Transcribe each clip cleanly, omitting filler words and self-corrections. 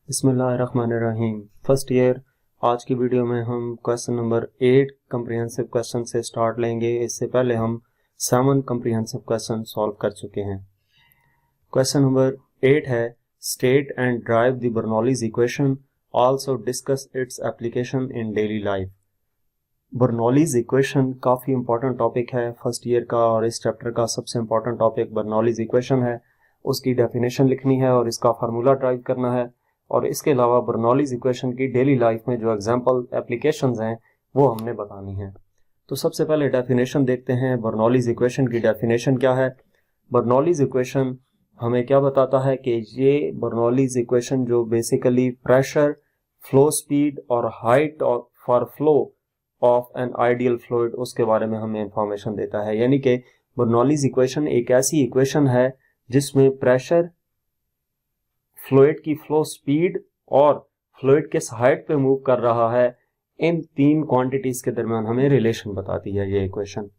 बिस्मिल्लाहिर्रहमानिर्रहीम। First year आज की वीडियो में हम क्वेश्चन नंबर 8 कम्प्रिहेंसिव क्वेश्चन से स्टार्ट लेंगे। इससे पहले हम 7 कम्प्रिहेंसिव क्वेश्चन सॉल्व कर चुके हैं। क्वेश्चन नंबर 8 है state and drive the Bernoulli's equation, also discuss its application in daily life. Bernoulli's equation काफ़ी इंपॉर्टेंट टॉपिक है फर्स्ट ईयर का, और इस चैप्टर का सबसे इंपॉर्टेंट टॉपिक बर्नौलीज इक्वेशन है। उसकी डेफिनेशन लिखनी है और इसका फार्मूला ड्राइव करना है, और इसके अलावा बर्नौलीज इक्वेशन की डेली लाइफ में जो एग्जांपल एप्लीकेशंस हैं वो हमने बतानी है। तो सबसे पहले डेफिनेशन देखते हैं। बर्नौलीज इक्वेशन की डेफिनेशन क्या है? बर्नौलीज इक्वेशन हमें क्या बताता है कि ये बर्नौलीज इक्वेशन जो बेसिकली प्रेशर, फ्लो स्पीड और height for flow of an ideal fluid उसके बारे में हमें इंफॉर्मेशन देता है। यानी कि बर्नौलीज इक्वेशन एक ऐसी इक्वेशन है जिसमें प्रेशर, फ्लूइड की फ्लो स्पीड और फ्लूइड किस हाइट पे मूव कर रहा है, इन तीन क्वांटिटीज के दरमियान हमें रिलेशन बताती है ये इक्वेशन।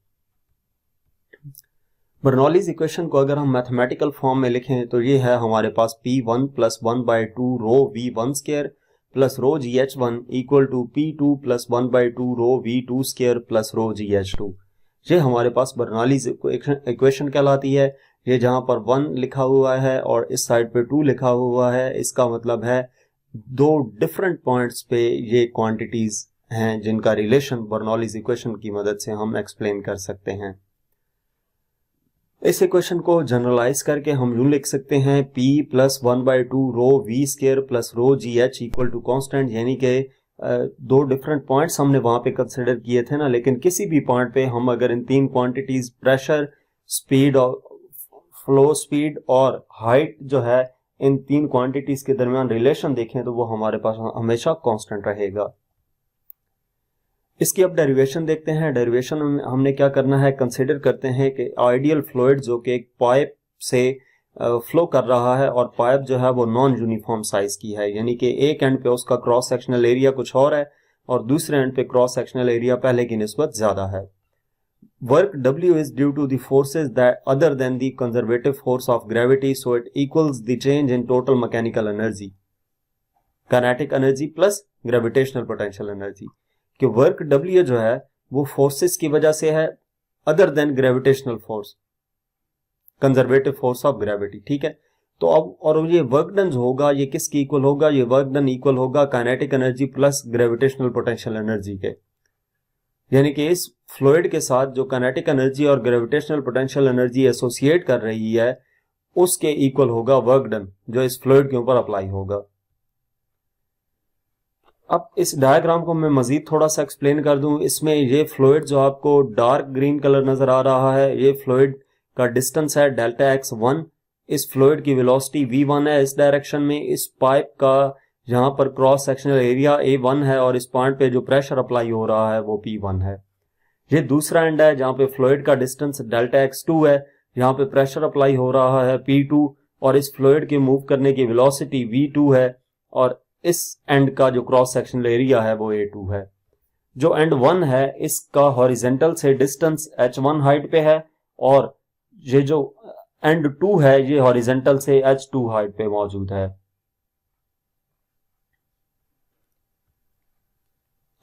बर्नौलीज इक्वेशन को अगर हम मैथमेटिकल फॉर्म में लिखें तो ये है हमारे पास P1 plus 1/2 rho V1 square plus rho GH1 equal to P2 plus 1/2 rho V2 square plus rho GH2। ये हमारे पास बर्नौलीज इक्वेशन कहलाती है। ये जहां पर 1 लिखा हुआ है और इस साइड पे 2 लिखा हुआ है, इसका मतलब है दो डिफरेंट पॉइंट्स पे ये क्वांटिटीज हैं जिनका रिलेशन बर्नौलीज इक्वेशन की मदद से हम एक्सप्लेन कर सकते हैं। इस इक्वेशन को जनरलाइज करके हम यूं लिख सकते हैं P plus 1/2 rho V square plus rho GH equal to constant. यानी कि दो डिफरेंट पॉइंट्स हमने वहां पे कंसिडर किए थे ना, लेकिन किसी भी पॉइंट पे हम अगर इन तीन क्वांटिटीज प्रेशर, स्पीड और फ्लो स्पीड और हाइट जो है, इन तीन क्वांटिटीज के दरमियान रिलेशन देखें तो वो हमारे पास हमेशा कांस्टेंट रहेगा। इसकी अब डेरिवेशन देखते हैं। डेरिवेशन में हमने क्या करना है, कंसीडर करते हैं कि आइडियल फ्लूइड जो कि एक पाइप से फ्लो कर रहा है और पाइप जो है वो नॉन यूनिफॉर्म साइज की है। यानी कि एक एंड पे उसका क्रॉस सेक्शनल एरिया कुछ और है और दूसरे एंड पे क्रॉस सेक्शनल एरिया पहले की निस्बत ज्यादा है। Work W is due to the forces that other than the conservative force of gravity, so it equals the change in total mechanical energy, kinetic energy plus gravitational potential energy। कि work W जो है वो forces की वजह से है other than gravitational force, conservative force of gravity. ठीक है, तो अब और ये वर्क डन होगा, ये किसकी इक्वल होगा? ये वर्क डन इक्वल होगा kinetic energy plus gravitational potential energy के। यानी कि इस फ्लूइड के साथ जो काइनेटिक एनर्जी और ग्रेविटेशनल पोटेंशियल एनर्जी एसोसिएट कर रही है उसके इक्वल होगा वर्क डन जो इस फ्लूइड के ऊपर अप्लाई होगा। अब इस डायग्राम को मैं मजीद थोड़ा सा एक्सप्लेन कर दूं। इसमें ये फ्लूइड जो आपको डार्क ग्रीन कलर नजर आ रहा है, ये फ्लूइड का डिस्टेंस है डेल्टा x1। इस फ्लूइड की वेलोसिटी v1 है इस डायरेक्शन में। इस पाइप का यहाँ पर क्रॉस सेक्शनल एरिया A1 है और इस पॉइंट पे जो प्रेशर अप्लाई हो रहा है वो P1 है। ये दूसरा एंड है जहाँ पे फ्लूइड का डिस्टेंस डेल्टा x2 है, यहाँ पे प्रेशर अप्लाई हो रहा है P2 और इस फ्लूइड के मूव करने की वेलोसिटी V2 है, और इस एंड का जो क्रॉस सेक्शनल एरिया है वो A2 है। जो एंड 1 है इसका हॉरिजेंटल से डिस्टेंस h1 हाइट पे है और ये जो एंड 2 है ये हॉरिजेंटल से h2 हाइट पे मौजूद है।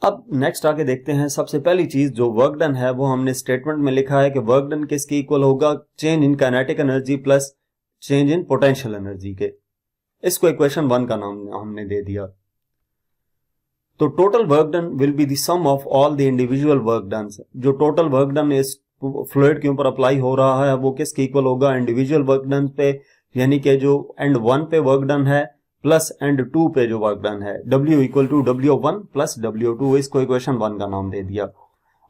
अब नेक्स्ट आगे देखते हैं। सबसे पहली चीज जो वर्क डन है वो हमने स्टेटमेंट में लिखा है कि वर्क डन किसके इक्वल होगा? Change in kinetic energy plus change in potential energy के। इसको इक्वेशन 1 का नाम हमने दे दिया। तो total work done will be the sum of all the individual work done. जो टोटल वर्क डन इस फ्लूइड के ऊपर अप्लाई हो रहा है वो किसके इक्वल होगा? इंडिविजुअल वर्क डन पे, यानी कि जो एंड 1 पे वर्क डन है प्लस एंड 2 पे जो वर्क डन है। W equal to W1 plus W2, इसको इक्वेशन 1 का नाम दे दिया।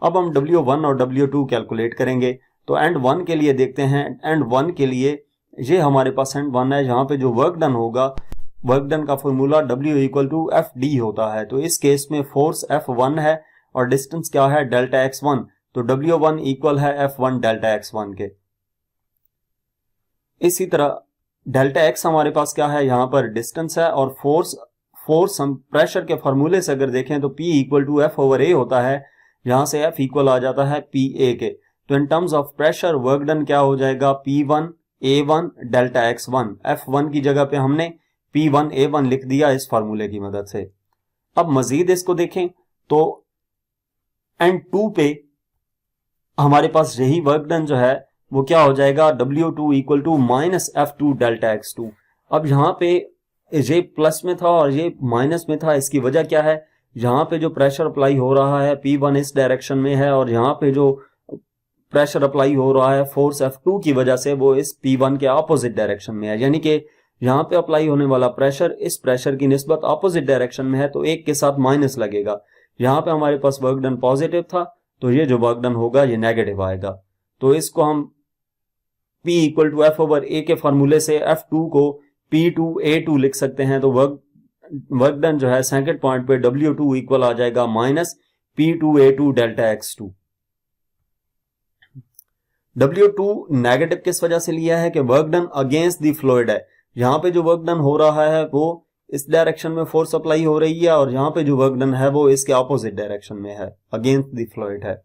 अब हम W1 और W2 कैलकुलेट करेंगे। तो एंड 1 के लिए देखते हैं। एंड 1 के लिए ये हमारे पास एंड 1 है जहां पे जो वर्क डन होगा, वर्क डन का formula W equal to FD होता है। तो इस केस में फोर्स F1 है और डिस्टेंस क्या है? Delta x1। तो W1 इक्वल है F1 डेल्टा x1 के। इसी तरह डेल्टा x हमारे पास क्या है? यहाँ पर डिस्टेंस है और फोर्स हम प्रेशर के फॉर्मूले से अगर देखें तो P equal to F over A होता है, यहां से F इक्वल आ जाता है PA के। तो in terms of pressure work done क्या हो जाएगा? P1 A1 delta x1। F1 की जगह पे हमने P1 A1 लिख दिया इस फार्मूले की मदद से। अब मजीद इसको देखें तो N2 पे हमारे पास यही वर्क डन जो है वो क्या हो जाएगा, W2 equal to minus F2 delta X2। अब यहाँ पे ये प्लस में था और ये माइनस में था, इसकी वजह क्या है, यहाँ पे जो प्रेशर अप्लाई हो रहा है P1 इस डायरेक्शन में है और यहाँ पे जो प्रेशर अप्लाई हो रहा है फोर्स F2 की वजह से वो इस P1 के ऑपोजिट डायरेक्शन में है, यानी कि यहाँ पे अप्लाई होने वाला प्रेशर इस प्रेशर की निस्बत ऑपोजिट डायरेक्शन में है, तो एक के साथ माइनस लगेगा। यहाँ पे हमारे पास वर्क डन पॉजिटिव था तो ये जो वर्क डन होगा ये नेगेटिव आएगा। तो इसको हम P equal to F over A के फार्मूले से F2 को P2 A2 लिख सकते हैं। तो वर्क डन जो है सेकंड पॉइंट पे W2 इक्वल आ जाएगा minus P2 A2 delta X2। W2 negative किस वजह से लिया है कि work done against the fluid है। यहाँ पे जो वर्क डन हो रहा है वो इस डायरेक्शन में फोर्स अप्लाई हो रही है और यहाँ पे जो वर्क डन है वो इसके ऑपोजिट डायरेक्शन में है, अगेंस्ट द फ्लूइड है।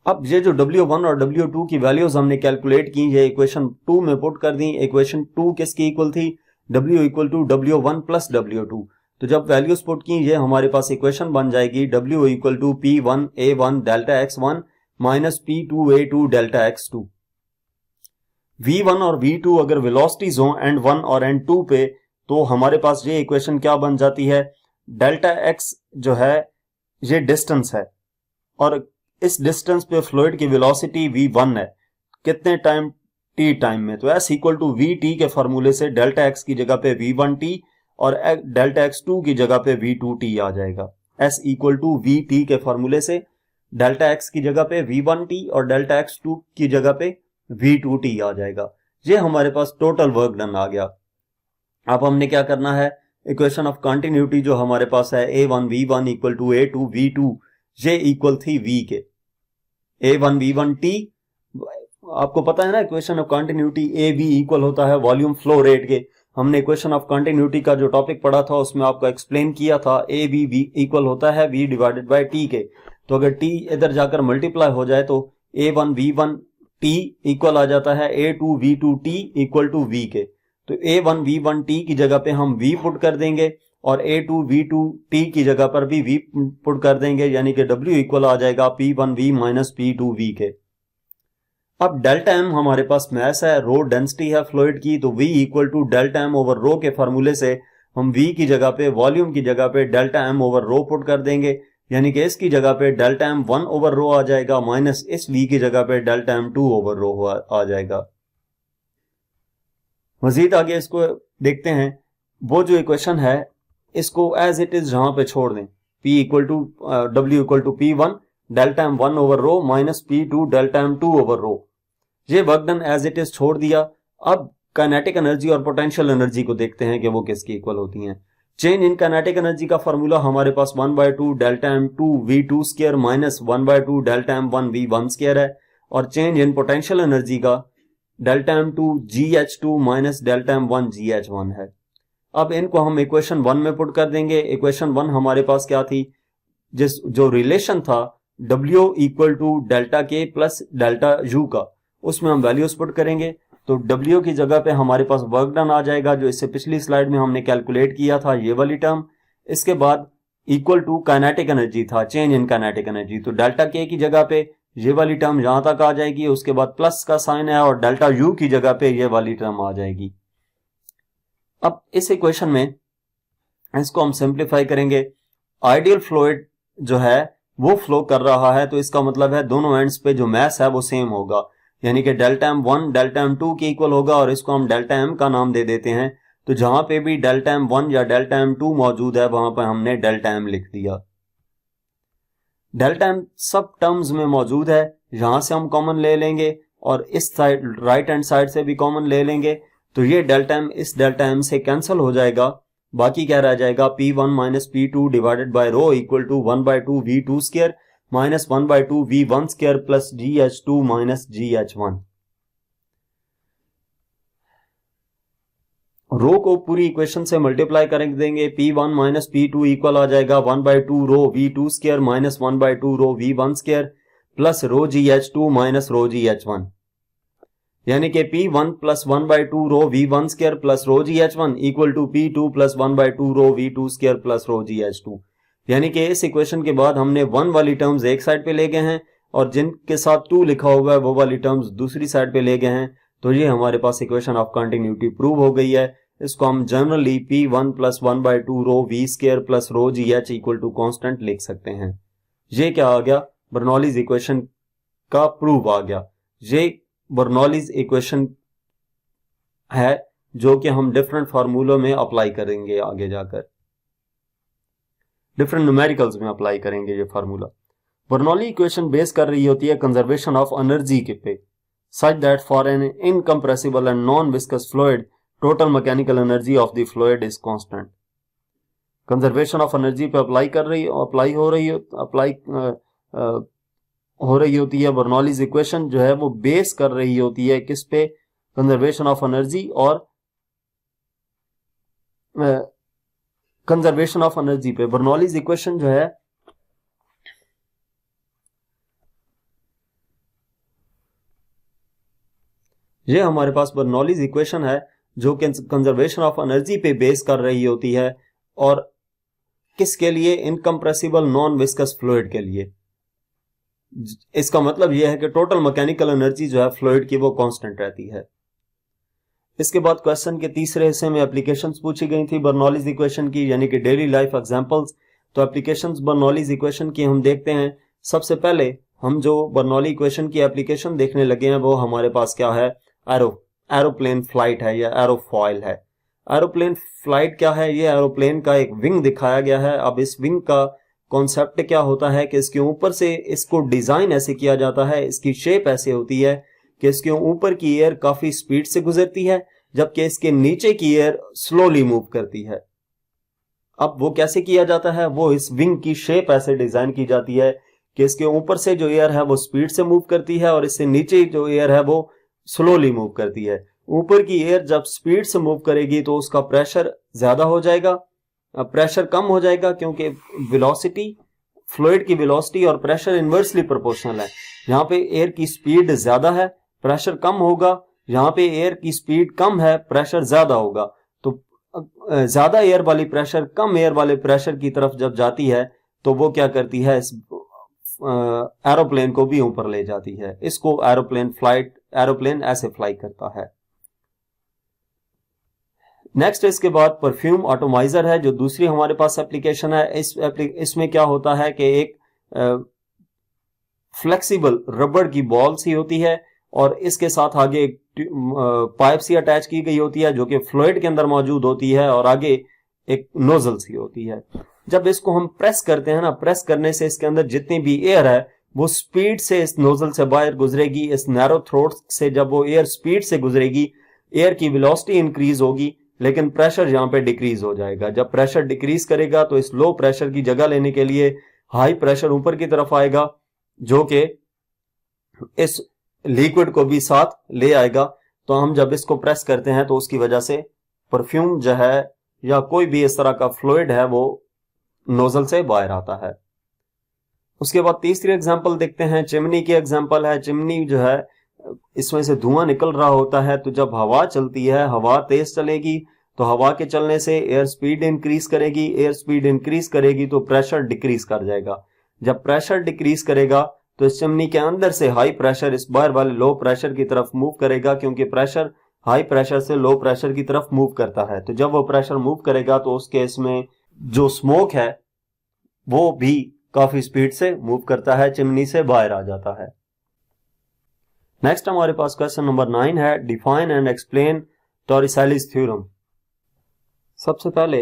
अब ये जो W1 और W2 की वैल्यूज हमने कैलकुलेट की, ये इक्वेशन 2 में पुट कर दी। इक्वेशन 2 किसकी इक्वल थी, W equal to W1 plus W2। तो जब वैल्यूज पुट की ये हमारे पास इक्वेशन बन जाएगी W equal to P1 A1 delta X1 minus P2 A2 delta X2। V1 और V2 अगर वेलोसिटीज हो N1 और N2 पे तो हमारे पास ये इक्वेशन क्या बन जाती है, डेल्टा X जो है ये डिस्टेंस है और इस डिस्टेंस पे फ्लूइड की वेलोसिटी V1 है, कितने टाइम, T टाइम में। तो S इक्वल टू VT के फार्मूले से डेल्टा X की जगह पे V1T और डेल्टा X2 की जगह पे V2T आ जाएगा। S इक्वल टू VT के फार्मूले से डेल्टा X की जगह पे V1T और डेल्टा X2 की जगह पे V2T आ जाएगा। ये हमारे पास टोटल वर्क डन आ गया। अब हमने क्या करना है, इक्वेशन ऑफ कंटिन्यूटी जो हमारे पास है A1 V1 equal to A2 V2, ये इक्वल थी V के A1 V1 T। आपको पता है ना equation of continuity AB equal होता है वॉल्यूम फ्लो रेट के। हमने इक्वेशन ऑफ कंटिन्यूटी का जो टॉपिक पढ़ा था उसमें आपको एक्सप्लेन किया था AB इक्वल होता है V डिवाइडेड बाय T के। तो अगर T इधर जाकर मल्टीप्लाई हो जाए तो A1 V1 T इक्वल आ जाता है A2 V2 T equal to V के। तो A1 V1 T की जगह पे हम V पुट कर देंगे और A2 V2 T की जगह पर भी V पुट कर देंगे, यानी कि W इक्वल आ जाएगा P1 V minus P2 V के। अब डेल्टा M हमारे पास मैस है, रो डेंसिटी है फ्लूइड की, तो V equal to delta M over rho के फार्मूले से हम V की जगह पे वॉल्यूम की जगह पे डेल्टा M ओवर रो पुट कर देंगे, यानी कि इसकी जगह पे डेल्टा M 1 ओवर रो आ जाएगा माइनस इस V की जगह पे डेल्टा M 2 ओवर रो आ जाएगा। मजीद आगे इसको देखते हैं, वो जो इक्वेशन है इसको एज इट इज जहां पे छोड़ दें, P equal to W equal to P1 delta M 1 over rho minus P2 delta M 2 over rho. ये work done as it is छोड़ दिया। अब काइनेटिक एनर्जी और पोटेंशियल एनर्जी को देखते हैं कि वो किसकी इक्वल होती हैं। चेंज इन काइनेटिक एनर्जी का फॉर्मूला हमारे पास 1/2 delta M2 V2 square minus 1/2 delta M1 V1 square है, और चेंज इन पोटेंशियल एनर्जी का delta M2 GH2 minus delta M1 GH1 है। अब इनको हम इक्वेशन 1 में पुट कर देंगे। इक्वेशन 1 हमारे पास क्या थी, जो रिलेशन था W equal to delta K plus delta U का, उसमें हम वैल्यूज पुट करेंगे। तो W की जगह पे हमारे पास वर्क डन आ जाएगा जो इससे पिछली स्लाइड में हमने कैलकुलेट किया था, ये वाली टर्म। इसके बाद इक्वल टू काइनेटिक एनर्जी था, चेंज इन काइनेटिक एनर्जी, तो डेल्टा K की जगह पे ये वाली टर्म यहां तक आ जाएगी, उसके बाद प्लस का साइन है और डेल्टा U की जगह पे ये वाली टर्म आ जाएगी। अब इस इक्वेशन में इसको हम सिंप्लीफाई करेंगे। आइडियल फ्लूइड जो है वो फ्लो कर रहा है, तो इसका मतलब है दोनों एंड्स पे जो मास है वो सेम होगा, यानी कि डेल्टा M1 डेल्टा M2 के इक्वल होगा, और इसको हम डेल्टा M का नाम दे देते हैं। तो जहां पे भी डेल्टा M1 या डेल्टा M2 मौजूद है वहां पर हमने डेल्टा M लिख दिया। डेल्टा M सब टर्म्स में मौजूद है, यहां से हम कॉमन ले लेंगे और इस साइड राइट हैंड साइड से भी कॉमन ले लेंगे, तो ये डेल्टा M इस डेल्टा M से कैंसिल हो जाएगा। बाकी क्या रह जाएगा, P1 minus P2 divided by rho equal to 1/2 V2 square minus 1/2 V1 square plus GH2 minus GH1। Rho को पूरी इक्वेशन से मल्टीप्लाई कर देंगे। P1 माइनस P2 इक्वल आ जाएगा 1/2 rho V2 square minus 1/2 rho V1 square plus rho GH2 minus rho GH1। यानी कि P1 plus 1/2 rho V1 square plus rho GH1 equal to P2 plus 1/2 rho V2 square plus rho GH2। यानी कि इस equation के बाद हमने 1 वाली terms एक साइड पे ले गए हैं और जिनके साथ 2 लिखा हुआ है वो वाली टर्म्स दूसरी साइड पे ले गए हैं। तो ये हमारे पास इक्वेशन ऑफ कंटिन्यूटी प्रूव हो गई है। इसको हम generally P1 plus 1/2 rho V square plus rho GH equal to constant लिख सकते हैं। ये क्या आ गया? बर्नौलीज इक्वेशन का प्रूव आ गया। ये बर्नौलीज इक्वेशन है जो कि हम डिफरेंट फार्मूलों में अप्लाई करेंगे, आगे जाकर डिफरेंट न्यूमेरिकल्स में अप्लाई करेंगे ये फार्मूला। बर्नौली इक्वेशन बेस कर रही होती है कंजर्वेशन ऑफ एनर्जी के पे, such that for an incompressible and non-viscous fluid, total mechanical energy of the fluid is constant. Conservation of energy पे अप्लाई हो रही होती है बर्नौलीज इक्वेशन जो है वो बेस कर रही होती है किस पे? कंजर्वेशन ऑफ एनर्जी और कंजर्वेशन ऑफ एनर्जी पे। बर्नौलीज इक्वेशन जो है ये हमारे पास बर्नौलीज इक्वेशन है जो कि कंजर्वेशन ऑफ एनर्जी पे बेस कर रही होती है और किसके लिए? इनकम्प्रेसिबल नॉन विस्कस फ्लूइड के लिए। इसका मतलब यह है कि टोटल मैकेनिकल एनर्जी जो है फ्लूइड की वो कांस्टेंट रहती है। इसके बाद क्वेश्चन के तीसरे हिस्से में एप्लीकेशंस पूछी गई थी बर्नौलीज इक्वेशन की, यानी कि डेली लाइफ एग्जांपल्स। तो एप्लीकेशंस बर्नौलीज इक्वेशन की हम देखते हैं। सबसे पहले हम जो बर्नौली इक्वेशन की एप्लीकेशन देखने लगे हैं वो हमारे पास क्या है? एरोप्लेन फ्लाइट है या एरोफॉइल है। एरोप्लेन फ्लाइट क्या है? ये एरोप्लेन का एक विंग दिखाया गया है। अब इस विंग का कॉन्सेप्ट क्या होता है कि इसके ऊपर से इसको डिजाइन ऐसे किया जाता है, इसकी शेप ऐसे होती है कि इसके ऊपर की एयर काफी स्पीड से गुजरती है जबकि इसके नीचे की एयर स्लोली मूव करती है। अब वो कैसे किया जाता है? वो इस विंग की शेप ऐसे डिजाइन की जाती है कि इसके ऊपर से जो एयर है वो स्पीड से मूव करती है और इससे नीचे जो एयर है वो स्लोली मूव करती है। ऊपर की एयर जब स्पीड से मूव करेगी तो उसका प्रेशर ज्यादा हो जाएगा, प्रेशर कम हो जाएगा क्योंकि वेलोसिटी, फ्लूइड की वेलोसिटी और प्रेशर इनवर्सली प्रोपोर्शनल है। यहाँ पे एयर की स्पीड ज्यादा है, प्रेशर कम होगा। यहाँ पे एयर की स्पीड कम है, प्रेशर ज्यादा होगा। तो ज्यादा एयर वाली प्रेशर कम एयर वाले प्रेशर की तरफ जब जाती है तो वो क्या करती है? इस एरोप्लेन को भी ऊपर ले जाती है। इसको एरोप्लेन ऐसे फ्लाई करता है। नेक्स्ट इसके बाद परफ्यूम ऑटोमाइजर है जो दूसरी हमारे पास एप्लीकेशन है। इसमें क्या होता है कि एक फ्लेक्सिबल रबड़ की बॉल सी होती है और इसके साथ आगे एक पाइप सी अटैच की गई होती है जो कि फ्लूइड के अंदर मौजूद होती है और आगे एक नोजल सी होती है। जब इसको हम प्रेस करते हैं ना, प्रेस करने से इसके अंदर जितनी भी एयर है वो स्पीड से इस नोजल से बाहर गुजरेगी। इस नैरो थ्रोट से जब वो एयर स्पीड से गुजरेगी, एयर की वेलोसिटी इंक्रीज होगी लेकिन प्रेशर यहाँ पे डिक्रीज हो जाएगा। जब प्रेशर डिक्रीज करेगा तो इस लो प्रेशर की जगह लेने के लिए हाई प्रेशर ऊपर की तरफ आएगा जो कि इस लिक्विड को भी साथ ले आएगा। तो हम जब इसको प्रेस करते हैं तो उसकी वजह से परफ्यूम जो है या कोई भी इस तरह का फ्लूइड है वो नोजल से बाहर आता है। उसके बाद तीसरी एग्जांपल देखते हैं, चिमनी की एग्जांपल है। चिमनी जो है इसमें से धुआं निकल रहा होता है, तो जब हवा चलती है, हवा तेज चलेगी तो हवा के चलने से एयर स्पीड इंक्रीज करेगी। एयर स्पीड इंक्रीज करेगी तो प्रेशर डिक्रीज कर जाएगा। जब प्रेशर डिक्रीज करेगा तो इस चिमनी के अंदर से हाई प्रेशर इस बाहर वाले लो प्रेशर की तरफ मूव करेगा क्योंकि प्रेशर हाई प्रेशर से लो प्रेशर की तरफ मूव करता है। तो जब वो प्रेशर मूव करेगा तो उस केस में जो स्मोक है वो भी काफी स्पीड से मूव करता है, चिमनी से बाहर आ जाता है। नेक्स्ट हमारे पास क्वेश्चन नंबर 9 है, डिफाइन एंड एक्सप्लेन टॉरिसेलिस थ्योरम। सबसे पहले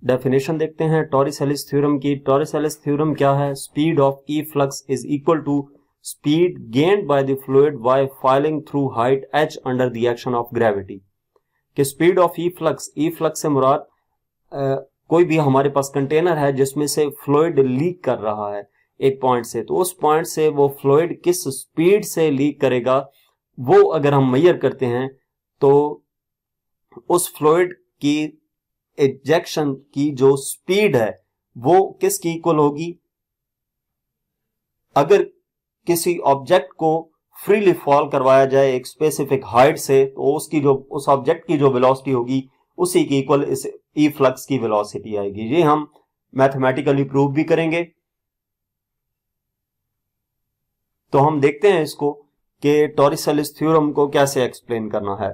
डेफिनेशन देखते हैं टॉरिसेलिस थ्योरम की। टॉरिसेलिस थ्योरम क्या है? Speed of efflux is equal to speed gained by the fluid by falling through height h under the action of gravity. कि speed of efflux से मुराद कोई भी हमारे पास कंटेनर है जिसमें से फ्लूइड लीक कर रहा है एक पॉइंट से, तो उस पॉइंट से वो फ्लूइड किस स्पीड से लीक करेगा वो अगर हम मेजर करते हैं तो उस फ्लूइड की इजेक्शन की जो स्पीड है वो किसकी इक्वल होगी? अगर किसी ऑब्जेक्ट को फ्रीली फॉल करवाया जाए एक स्पेसिफिक हाइट से, तो उसकी जो उस ऑब्जेक्ट की जो वेलोसिटी होगी उसी की इक्वल इस ई फ्लक्स की वेलोसिटी आएगी। ये हम मैथमेटिकली प्रूव भी करेंगे। तो हम देखते हैं इसको कि टॉरिसेलिस थ्योरम को कैसे एक्सप्लेन करना है।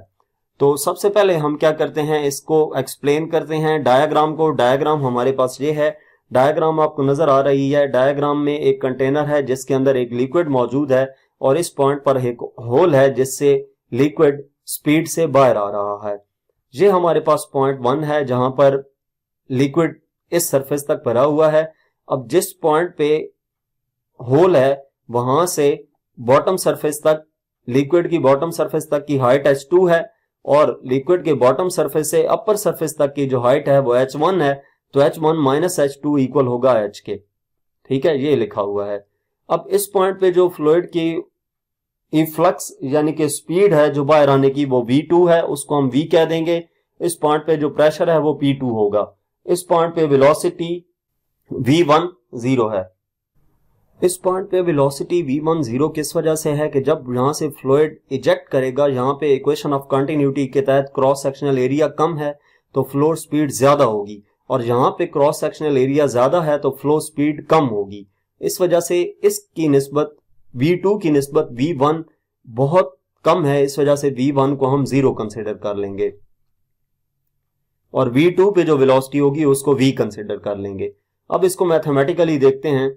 तो सबसे पहले हम क्या करते हैं, इसको एक्सप्लेन करते हैं डायग्राम को। डायग्राम हमारे पास ये है, डायग्राम आपको नजर आ रही है। डायग्राम में एक कंटेनर है जिसके अंदर एक लिक्विड मौजूद है और इस पॉइंट पर एक होल है जिससे लिक्विड स्पीड से बाहर आ रहा है। ये हमारे पास पॉइंट 1 है जहां पर लिक्विड इस सरफेस तक भरा हुआ है। अब जिस पॉइंट पे होल है वहां से बॉटम सरफेस तक, लिक्विड की बॉटम सरफेस तक की हाइट h2 है और लिक्विड के बॉटम सरफेस से अपर सरफेस तक की जो हाइट है वो h1 है। तो h1 माइनस h2 इक्वल होगा h के। ठीक है, ये लिखा हुआ है। अब इस पॉइंट पे जो फ्लूइड की इफ्लक्स यानी कि स्पीड है जो बाहर आने की वो v2 है, उसको हम v कह देंगे। इस पॉइंट पे जो प्रेशर है वो p2 होगा। इस पॉइंट पे वेलोसिटी v1 0 है। इस पॉइंट पे वेलोसिटी v1 0 किस वजह से है कि जब यहां से फ्लूइड इजेक्ट करेगा, यहां पे इक्वेशन ऑफ कंटिन्यूटी के तहत क्रॉस सेक्शनल एरिया कम है तो फ्लो स्पीड ज्यादा होगी, और यहां पे क्रॉस सेक्शनल एरिया ज्यादा है तो फ्लो स्पीड कम होगी। इस वजह से इसकी निस्बत v2 की निस्बत v1 बहुत कम है, इस वजह से v1 को हम 0 कंसिडर कर लेंगे और v2 पे जो वेलोसिटी होगी उसको v कंसिडर कर लेंगे। अब इसको मैथमेटिकली देखते हैं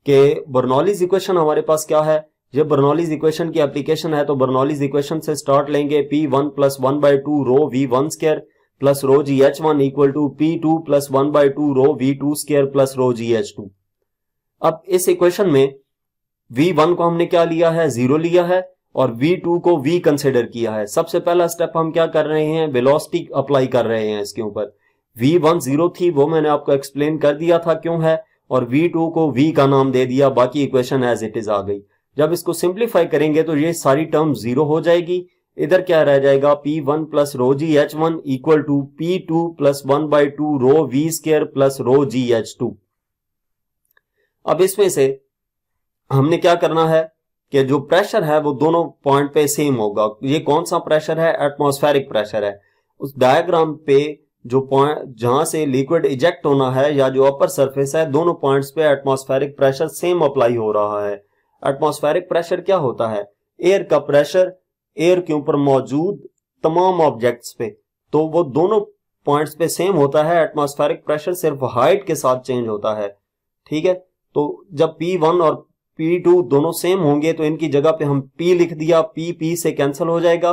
कि बर्नौलीज इक्वेशन हमारे पास क्या है। ये बर्नौलीज इक्वेशन की एप्लीकेशन है, तो बर्नौलीज इक्वेशन से स्टार्ट लेंगे। P1 plus 1/2 rho V1 square plus rho GH1 equal to P2 plus 1/2 rho V2 square plus rho GH2। अब इस इक्वेशन में V1 को हमने क्या लिया है, 0 लिया है और V2 को V कंसिडर किया है। सबसे पहला स्टेप हम क्या कर रहे हैं, वेलोसिटी अप्लाई कर रहे हैं इसके ऊपर। V1 0 थी, वो मैंने आपको एक्सप्लेन कर दिया था क्यों है, और V2 को V का नाम दे दिया, बाकी इक्वेशन एज इट इज आ गई। जब इसको सिंप्लीफाई करेंगे तो ये सारी टर्म 0 हो जाएगी। इधर क्या रह जाएगा, P1 plus rho GH1 equal to P2 plus 1/2 rho V square plus rho GH2। अब इसमें से हमने क्या करना है कि जो प्रेशर है वो दोनों पॉइंट पे सेम होगा। ये कौन सा प्रेशर है, एटमॉस्फेरिक प्रेशर है। उस डायग्राम पे जो पॉइंट जहां से लिक्विड इजेक्ट होना है या जो अपर सरफेस है, दोनों पॉइंट्स पे एटमॉस्फेरिक प्रेशर सेम अप्लाई हो रहा है। एटमॉस्फेरिक प्रेशर क्या होता है, एयर का प्रेशर एयर के ऊपर मौजूद तमाम ऑब्जेक्ट्स पे, तो वो दोनों पॉइंट्स पे सेम होता है। एटमॉस्फेरिक प्रेशर सिर्फ हाइट के साथ चेंज होता है। ठीक है, तो जब P1 और P2 दोनों सेम होंगे तो इनकी जगह पे हम P लिख दिया, P से कैंसिल हो जाएगा।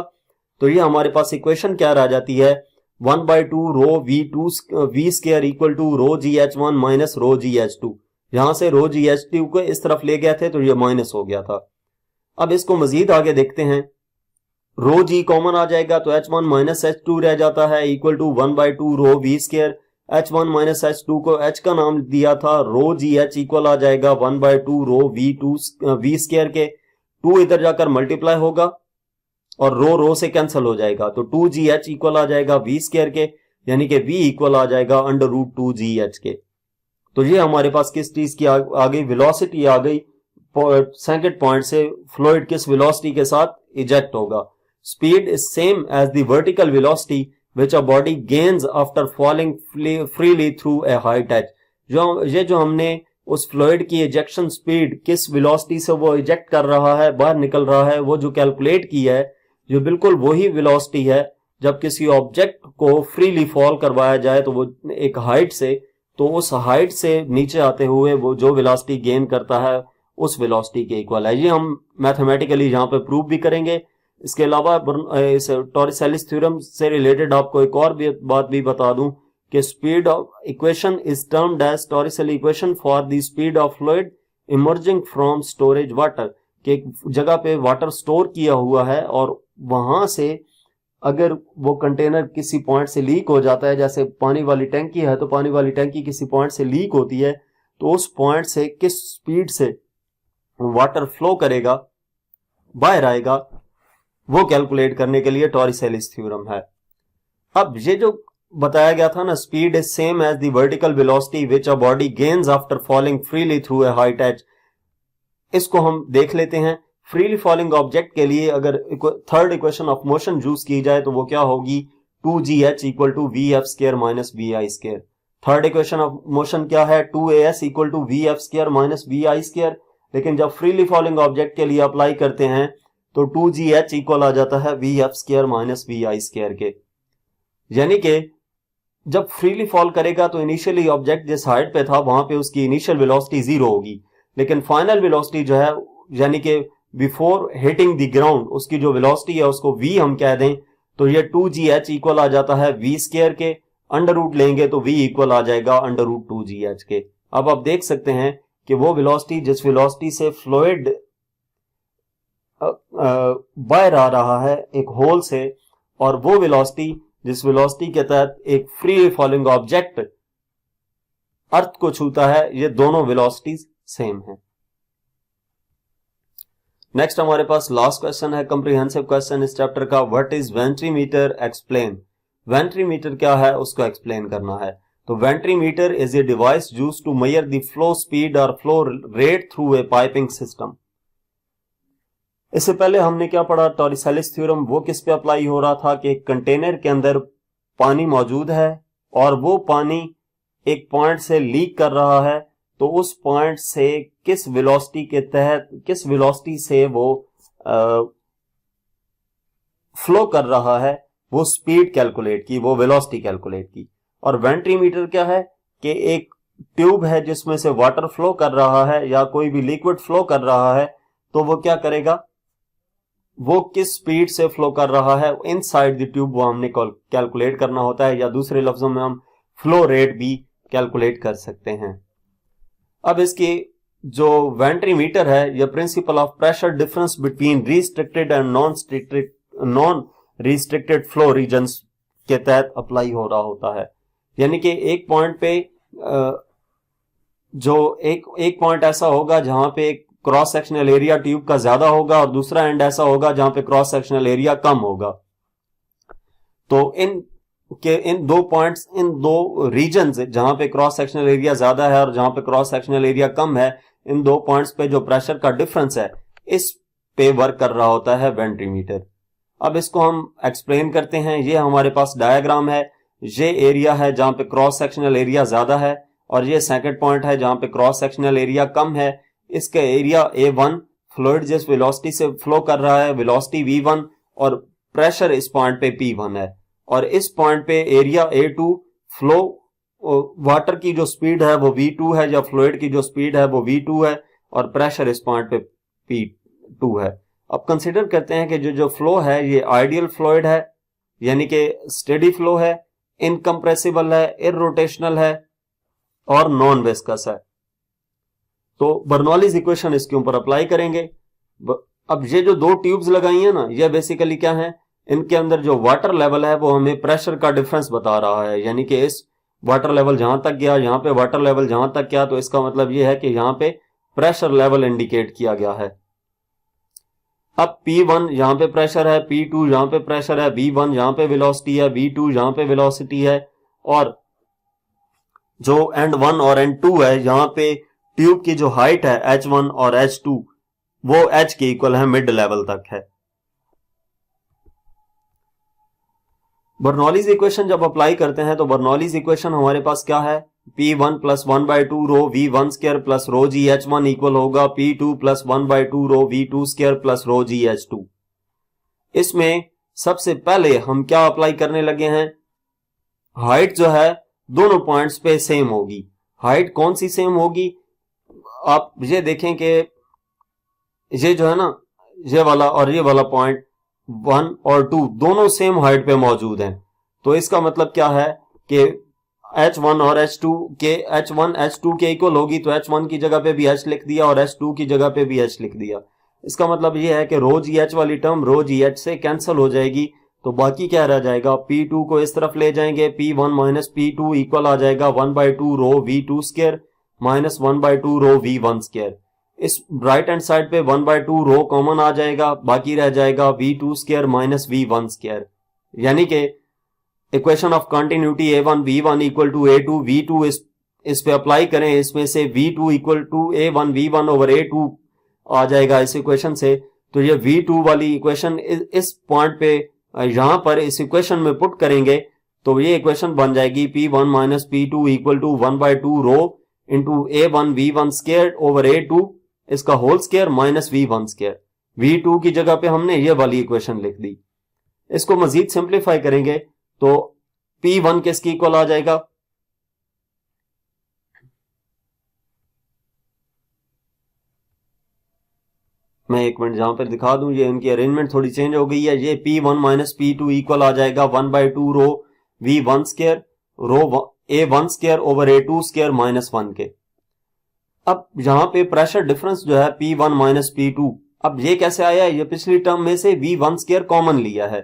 तो ये हमारे पास इक्वेशन क्या रह जाती है, 1/2 rho V square equal to rho GH1 minus rho GH2। यहां से रो GH2 को इस तरफ ले गए थे तो ये माइनस हो गया था। अब इसको मजीद आगे देखते हैं, रो G कॉमन आ जाएगा तो H1 माइनस H2 रह जाता है equal to 1/2 rho V square. H1 minus H2 को H का नाम दिया था, रो GH इक्वल आ जाएगा 1/2 रो V स्क्वायर के। 2 इधर जाकर मल्टीप्लाई होगा और रो से कैंसिल हो जाएगा, तो 2GH इक्वल आ जाएगा V स्क्वायर के, यानी कि V इक्वल आ जाएगा √2GH के। तो ये हमारे पास किस चीज की आ गई, वेलोसिटी आ गई। सेकंड पॉइंट से फ्लूइड किस वेलोसिटी के साथ इजेक्ट होगा। Speed is same as the vertical velocity which a body gains after falling freely through a height h. जो हमने उस फ्लूइड की इजेक्शन स्पीड किस वेलोसिटी से वो इजेक्ट कर रहा है, बाहर निकल रहा है, वो जो कैलकुलेट की है, जो बिल्कुल वही वेलोसिटी है जब किसी ऑब्जेक्ट को फ्रीली फॉल करवाया जाए तो वो एक हाइट से, तो उस हाइट से नीचे आते हुए वो जो वेलोसिटी गेन करता है उस वेलोसिटी के इक्वल है। ये हम मैथमेटिकली यहाँ पे प्रूव भी करेंगे। इसके अलावा इस टॉरिसेलिस थ्योरम से रिलेटेड आपको एक और भी बात भी बता दूं कि speed of equation is termed as Torricelli equation for the speed of fluid emerging from storage water. कि एक जगह पे वाटर स्टोर किया हुआ है और वहां से अगर वो कंटेनर किसी पॉइंट से लीक हो जाता है, जैसे पानी वाली टैंकी है तो पानी वाली टैंकी किसी पॉइंट से लीक होती है, तो उस पॉइंट से किस स्पीड से वाटर फ्लो करेगा, बाहर आएगा, वो कैलकुलेट करने के लिए टॉरिसेलिस थ्योरम है। अब ये जो बताया गया था ना, speed is same as the vertical velocity which a body gains after falling freely through a height as, इसको हम देख लेते हैं। फ्रीली फॉलिंग ऑब्जेक्ट के लिए अगर third equation of motion use की जाए तो वो क्या होगी, 2gh equal to V F square minus V I square. Third equation of motion क्या है, 2as equal to V F square minus V I square. लेकिन जब फ्रीली फॉलिंग ऑब्जेक्ट के लिए अप्लाई करते हैं तो 2gh इक्वल आ जाता है V F square minus V I square के। यानी कि जब फ्रीली फॉल करेगा तो इनिशियली ऑब्जेक्ट जिस हाइट पे था वहां पे उसकी इनिशियल वेलोसिटी 0 होगी, लेकिन फाइनल वेलोसिटी जो है यानी कि बिफोर हिटिंग द ग्राउंड उसकी जो वेलोसिटी है उसको v हम कह दें, तो ये 2gh इक्वल आ जाता है v स्क्वायर के। अंडर रूट लेंगे तो v इक्वल आ जाएगा अंडर रूट 2gh के। अब आप देख सकते हैं कि वो वेलोसिटी जिस वेलोसिटी से फ्लूइड बाहर आ रहा है एक होल से, और वो वेलोसिटी जिस वेलोसिटी के तहत एक फ्री फॉलिंग ऑब्जेक्ट अर्थ को छूता है, ये दोनों वेलोसिटीज सेम है। नेक्स्ट हमारे पास लास्ट क्वेश्चन है, कॉम्प्रिहेंसिव क्वेश्चन इस चैप्टर का, what is venturimeter, explain. Venturimeter क्या है उसको एक्सप्लेन करना है। तो venturimeter is a device used to measure the flow speed और flow rate through a piping system. इससे पहले हमने क्या पढ़ा, टॉरिसेलिस थ्योरम। वो किस पे अप्लाई हो रहा था कि एक कंटेनर के अंदर पानी मौजूद है और वो पानी एक पॉइंट से लीक कर रहा है, तो उस पॉइंट से किस वेलोसिटी के तहत, किस वेलोसिटी से वो फ्लो कर रहा है, वो स्पीड कैलकुलेट की, वो वेलोसिटी कैलकुलेट की। और वेंट्रीमीटर क्या है कि एक ट्यूब है जिसमें से वाटर फ्लो कर रहा है या कोई भी लिक्विड फ्लो कर रहा है, तो वो क्या करेगा, वो किस स्पीड से फ्लो कर रहा है इनसाइड द ट्यूब, वो हमने कैलकुलेट करना होता है, या दूसरे लफ्जों में हम फ्लो रेट भी कैलकुलेट कर सकते हैं। अब इसकी जो वेंट्रीमीटर है, यह principle of pressure difference between restricted and non restricted flow regions के तहत अप्लाई हो रहा होता है। यानी कि एक पॉइंट पे जो एक पॉइंट ऐसा होगा जहां पे क्रॉस सेक्शनल एरिया ट्यूब का ज्यादा होगा और दूसरा एंड ऐसा होगा जहां पे क्रॉस सेक्शनल एरिया कम होगा। तो इन दो पॉइंट्स, इन दो रीजन्स जहां पे क्रॉस सेक्शनल एरिया ज्यादा है और जहां पे क्रॉस सेक्शनल एरिया कम है, इन दो पॉइंट्स पे जो प्रेशर का डिफरेंस है इस पे वर्क कर रहा होता है वेंट्रीमीटर। अब इसको हम एक्सप्लेन करते हैं। ये हमारे पास डायग्राम है, ये एरिया है जहां पे क्रॉस सेक्शनल एरिया ज्यादा है और ये सेकंड पॉइंट है जहां पे क्रॉस सेक्शनल एरिया कम है। इसका एरिया A1, फ्लूइड जिस वेलोसिटी से फ्लो कर रहा है वेलोसिटी V1 और प्रेशर इस पॉइंट पे P1 है, और इस पॉइंट पे एरिया A2, फ्लो वाटर की जो स्पीड है वो V2 है या फ्लूइड की जो स्पीड है वो V2 है और प्रेशर इस पॉइंट पे P2 है। अब कंसीडर करते हैं कि जो फ्लो है ये आइडियल फ्लूइड है, यानी कि स्टेडी फ्लो है, इनकम्प्रेसिबल है, इररोटेशनल है और नॉन विस्कस है। तो बर्नौलीज इक्वेशन इसके ऊपर अप्लाई करेंगे। अब ये जो दो ट्यूब्स लगाई है ना, ये बेसिकली क्या है, इनके अंदर जो वाटर लेवल है वो हमें प्रेशर का डिफरेंस बता रहा है। यानी कि इस वाटर लेवल जहां तक गया, यहां पे वाटर लेवल जहां तक गया, तो इसका मतलब ये है कि यहां पे प्रेशर लेवल इंडिकेट किया गया है। अब P1 यहां पे प्रेशर है, P2 यहां पे प्रेशर है, V1 यहां पे वेलोसिटी है, V2 यहां पे वेलोसिटी है, और जो एंड 1 और एंड 2 है यहां पे ट्यूब की जो हाइट है H1 और H2 वो H के इक्वल है, मिड लेवल तक है। बर्नौलीज इक्वेशन जब अप्लाई करते हैं तो बर्नौलीज इक्वेशन हमारे पास क्या है, P1 plus 1/2 rho V1 square plus रो जी H1 इक्वल होगा P2 plus 1/2 rho V2 square plus रो जी H2। इसमें सबसे पहले हम क्या अप्लाई करने लगे हैं, हाइट जो है दोनों पॉइंट्स पे सेम होगी। हाइट कौन सी सेम होगी, आप ये देखें कि ये जो है ना, ये वाला और ये वाला पॉइंट 1 और 2 दोनों सेम हाइट पे मौजूद हैं। तो इसका मतलब क्या है कि H1 और H2 के H1 H2 के इक्वल होगी, तो H1 की जगह पे भी H लिख दिया और H2 की जगह पे भी H लिख दिया। इसका मतलब ये है कि रो जी H वाली टर्म रो जी H से कैंसिल हो जाएगी, तो बाकी क्या रह जाएगा, P2 को इस तरफ ले जाएंगे, P1 माइनस P2 इक्वल आ जाएगा 1/2 rho V2 square minus 1/2 rho V1 square. इस राइट हैंड साइड पे 1/2 रो कॉमन आ जाएगा, बाकी रह जाएगा V2 square minus V1 square. यानी कि equation of continuity A1 V1 equal to A2 V2 इस पे अप्लाई करें, इसमें से V2 equal to A1 V1 over A2 आ जाएगा इस इक्वेशन से, तो ये V2 वाली इक्वेशन इस पॉइंट पे यहां पर इस इक्वेशन में पुट करेंगे तो ये इक्वेशन बन जाएगी P1 minus P2 equal to 1/2 rho into A1 V1 square over A2 इसका whole square minus V1 square. V2 की जगह पे हमने ये वाली इक्वेशन लिख दी। इसको मजीद सिंप्लीफाई करेंगे तो P1 किसकी इक्वल आ जाएगा, मैं एक मिनट जहां पर दिखा दूं, ये इनकी अरेंजमेंट थोड़ी चेंज हो गई है। ये P1 माइनस P2 इक्वल आ जाएगा 1/2 rho V1 square rho A1 square over A2 square minus 1 के। अब यहां पे प्रेशर डिफरेंस जो है P1 माइनस P2, अब ये कैसे आया, ये पिछली टर्म में से V1 स्क्वायर कॉमन लिया है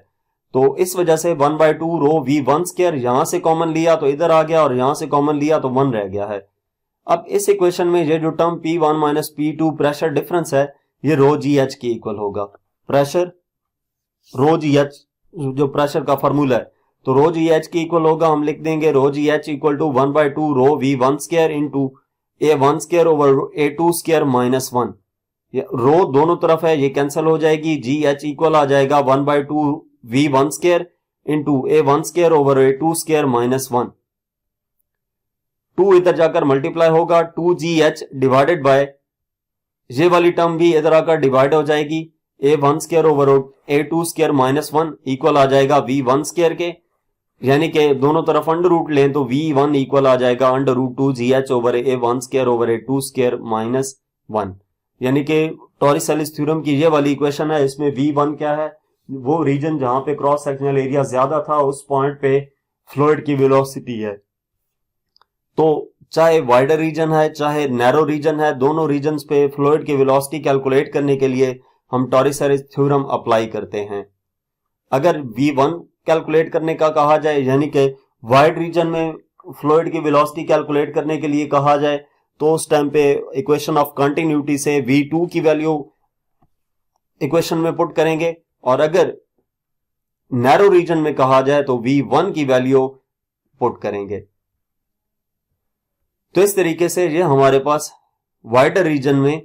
तो इस वजह से 1/2 रो V1 स्क्वायर यहां से कॉमन लिया तो इधर आ गया और यहां से कॉमन लिया तो 1 रह गया है। अब इस इक्वेशन में ये जो term P1 minus P2 pressure difference है ये रो GH के इक्वल होगा। प्रेशर रो GH जो प्रेशर का फार्मूला है तो रो GH के इक्वल होगा, हम लिख देंगे rho GH equal to 1/2 rho V1 square into A1 square over A2 square minus 1। Rho दोनों तरफ है ये कैंसिल हो जाएगी, GH इक्वल आ जाएगा 1/2 V1 square into A1 square over A2 square minus 1। 2 इधर जाकर मल्टीप्लाई होगा 2GH डिवाइडेड बाय ये वाली टर्म भी इधर आकर डिवाइड हो जाएगी A1 square over A2 square minus 1 equal आ जाएगा V1 स्क्वायर के, यानी कि दोनों तरफ अंडर रूट लें तो V1 इक्वल आ जाएगा under root 2GH over A1 square over A2 square minus 1। यानी कि टॉरिस-एलिस थ्योरम की ये वाली इक्वेशन है, इसमें V1 क्या है, वो रीजन जहां पे क्रॉस सेक्शनल एरिया ज्यादा था उस पॉइंट पे फ्लूइड की वेलोसिटी है। तो चाहे वाइडर रीजन है चाहे नैरो रीजन है, दोनों रीजन्स पे फ्लूइड की वेलोसिटी कैलकुलेट करने के लिए हम टॉरिस-एलिस थ्योरम अप्लाई करते हैं। अगर V1 कैलकुलेट करने का कहा जाए यानी कि वाइड रीजन में फ्लूइड की वेलोसिटी कैलकुलेट करने के लिए कहा जाए तो उस टाइम पे इक्वेशन ऑफ कंटिन्यूटी से V2 की वैल्यू इक्वेशन में पुट करेंगे और अगर नैरो रीजन में कहा जाए तो V1 की वैल्यू पुट करेंगे। तो इस तरीके से ये हमारे पास वाइडर रीजन में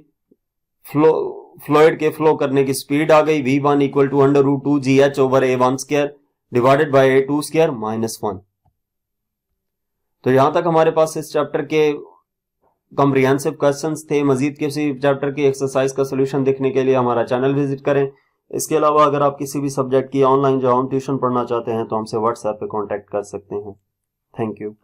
फ्लूइड के फ्लो करने की स्पीड आ गई V1 equal to under root 2GH over A1 square divided by A2 square minus 1। तो यहां तक हमारे पास इस चैप्टर के कॉम्प्रिहेंसिव क्वेश्चंस थे। मजीद किसी चैप्टर की एक्सरसाइज का सोल्यूशन देखने के लिए हमारा चैनल विजिट करें। इसके अलावा अगर आप किसी भी सब्जेक्ट की ऑनलाइन जो होम ट्यूशन पढ़ना चाहते हैं तो हमसे व्हाट्सएप पे कांटेक्ट कर सकते हैं। Thank you.